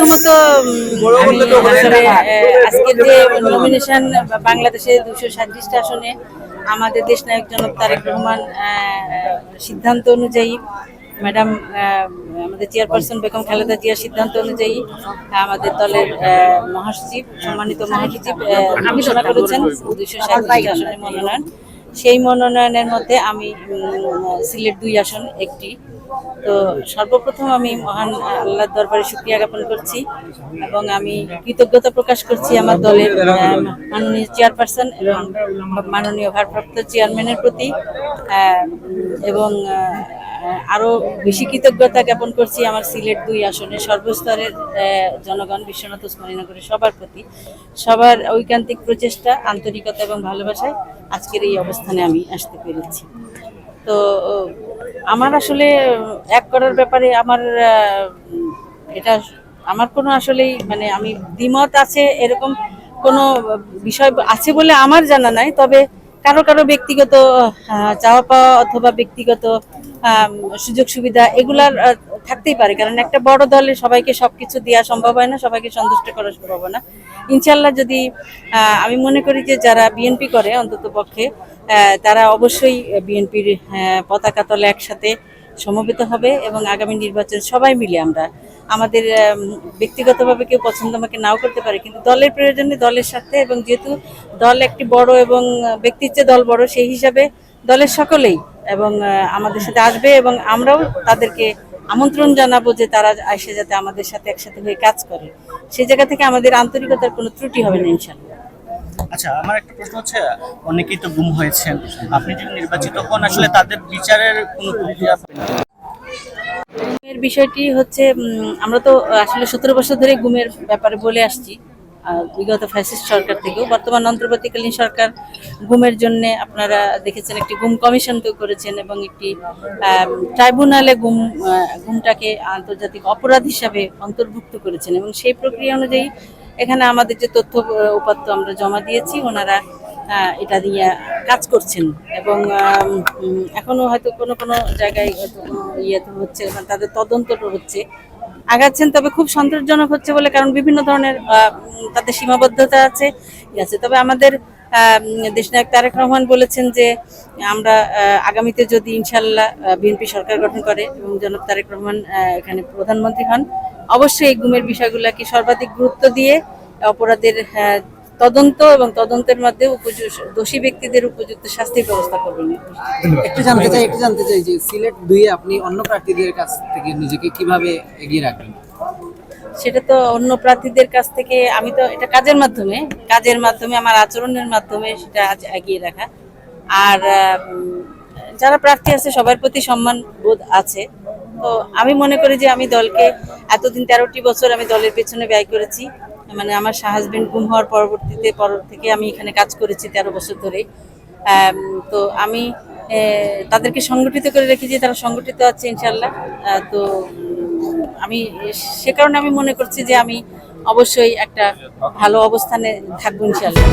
প্রথমত আমি আসলে আজকের যে নমিনেশন বাংলাদেশে 237টা আসনে আমাদের দেশনায়ক জনাব তারেক রহমান সিদ্ধান্ত অনুযায়ী ম্যাডাম আমাদের চেয়ারপারসন বেগম খালেদা জিয়ার সিদ্ধান্ত অনুযায়ী আমাদের দলের মহাসচিব সম্মানিত মহাসচিব ঘোষণা করেছেন 237টি আসনের মনোনয়ন। সেই মনোনয়নের মধ্যে আমি সিলেট 2 আসন একটি। তো সর্বপ্রথম আমি মহান আল্লাহর দরবারে শুকরিয়া জ্ঞাপন করছি এবং আমি কৃতজ্ঞতা প্রকাশ করছি আমার দলের মাননীয় চেয়ারপারসন এবং মাননীয় ভারপ্রাপ্ত চেয়ারম্যানের প্রতি এবং আরও বেশি কৃতজ্ঞতা জ্ঞাপন করছি আমার সিলেট 2 আসনের সর্বস্তরের জনগণ বিশ্বনাথ ওসমানীনগরের সবার প্রতি, সবার ঐকান্তিক প্রচেষ্টা, আন্তরিকতা এবং ভালোবাসায় আজকের এই অবস্থানে আমি আসতে পেরেছি। তো আমার আসলে এক করার ব্যাপারে এটা আমার কোনো আসলেই মানে আমি দ্বিমত আছে এরকম কোনো বিষয় আছে বলে আমার জানা নাই। তবে কারো কারো ব্যক্তিগত চাওয়া পাওয়া অথবা ব্যক্তিগত সুযোগ সুবিধা এগুলার থাকতেই পারে, কারণ একটা বড় দলে সবাইকে সবকিছু দেওয়া সম্ভব হয় না, সবাইকে সন্তুষ্ট করা সম্ভব হয় না। ইনশাল্লাহ যদি আমি মনে করি যে যারা বিএনপি করে অন্তত পক্ষে তারা অবশ্যই বিএনপির পতাকা তলে একসাথে সমবেত হবে এবং আগামী নির্বাচন সবাই মিলে আমরা আমাদের ব্যক্তিগতভাবে কেউ পছন্দ আমাকে নাও করতে পারে, কিন্তু দলের প্রয়োজনে দলের সাথে, এবং যেহেতু দল একটি বড় এবং ব্যক্তির চেয়ে দল বড় সেই হিসাবে দলের সকলেই এবং আমাদের সাথে আসবে এবং আমরাও তাদেরকে আমন্ত্রণ জানাবো যে তারা এসে যাতে আমাদের সাথে একসাথে হয়ে কাজ করে। সেই জায়গা থেকে আমাদের আন্তরিকতার কোনো ত্রুটি হবে না ইনশাআল্লাহ। আচ্ছা, আমার একটা প্রশ্ন হচ্ছে, অনেকেই তো গুম হয়েছেন, আপনি যদি নির্বাচিত হন আসলে তাদের বিচারের কোনো প্রক্রিয়া? গুমের বিষয়টি হচ্ছে আমরা তো আসলে 17 বছর ধরে গুমের ব্যাপারে বলে আসছি বিগত ফ্যাসিস্ট সরকার থেকেও। বর্তমান অন্তর্বর্তীকালীন সরকার গুমের জন্য আপনারা দেখেছেন একটি গুম কমিশন তো করেছেন এবং একটি ট্রাইব্যুনালে গুমটাকে আন্তর্জাতিক অপরাধ হিসাবে অন্তর্ভুক্ত করেছেন এবং সেই প্রক্রিয়া অনুযায়ী এখানে আমাদের যে তথ্য উপাত্ত আমরা জমা দিয়েছি ওনারা এটা দিয়ে কাজ করছেন এবং এখনো হয়তো কোনো কোনো জায়গায় ইয়েতে হচ্ছে, তাদের তদন্তটা হচ্ছে, আগাচ্ছেন। তবে খুব সন্তোষজনক হচ্ছে বলে, কারণ বিভিন্ন ধরনের তাদের সীমাবদ্ধতা আছে। তবে আমাদের দেশনায়ক তারেক রহমান বলেছেন যে আমরা আগামীতে যদি ইনশাল্লাহ বিএনপি সরকার গঠন করে এবং জনাব তারেক রহমান এখানে প্রধানমন্ত্রী হন, অবশ্যই এই গুমের বিষয়গুলোকে সর্বাধিক গুরুত্ব দিয়ে অপরাধের তদন্ত এবং তদন্তের মধ্যে দোষী ব্যক্তিদের উপযুক্ত শাস্তির ব্যবস্থা করবেন। একটু জানতে চাই যে সিলেট 2 আপনি অন্য প্রার্থীদের কাছ থেকে নিজেকে কিভাবে এগিয়ে রাখবেন? সেটা তো অন্য প্রার্থীদের কাছ থেকে আমি তো এটা কাজের মাধ্যমে আমার আচরণের মাধ্যমে সেটা এগিয়ে রাখা। আর যারা প্রার্থী আছে সবার প্রতি সম্মান বোধ আছে। তো আমি মনে করি যে আমি দলকে এতদিন 13টি বছর আমি দলের পেছনে ব্যয় করেছি, মানে আমার হাজবেন্ড গুম হওয়ার পর থেকে আমি এখানে কাজ করেছি 13 বছর ধরে। তো আমি তাদেরকে সংগঠিত করে রেখেছি, তারা সংগঠিত আছে ইনশাল্লাহ। তো আমি সে কারণে আমি মনে করছি যে আমি অবশ্যই একটা ভালো অবস্থানে থাকবো ইনশাল্লাহ।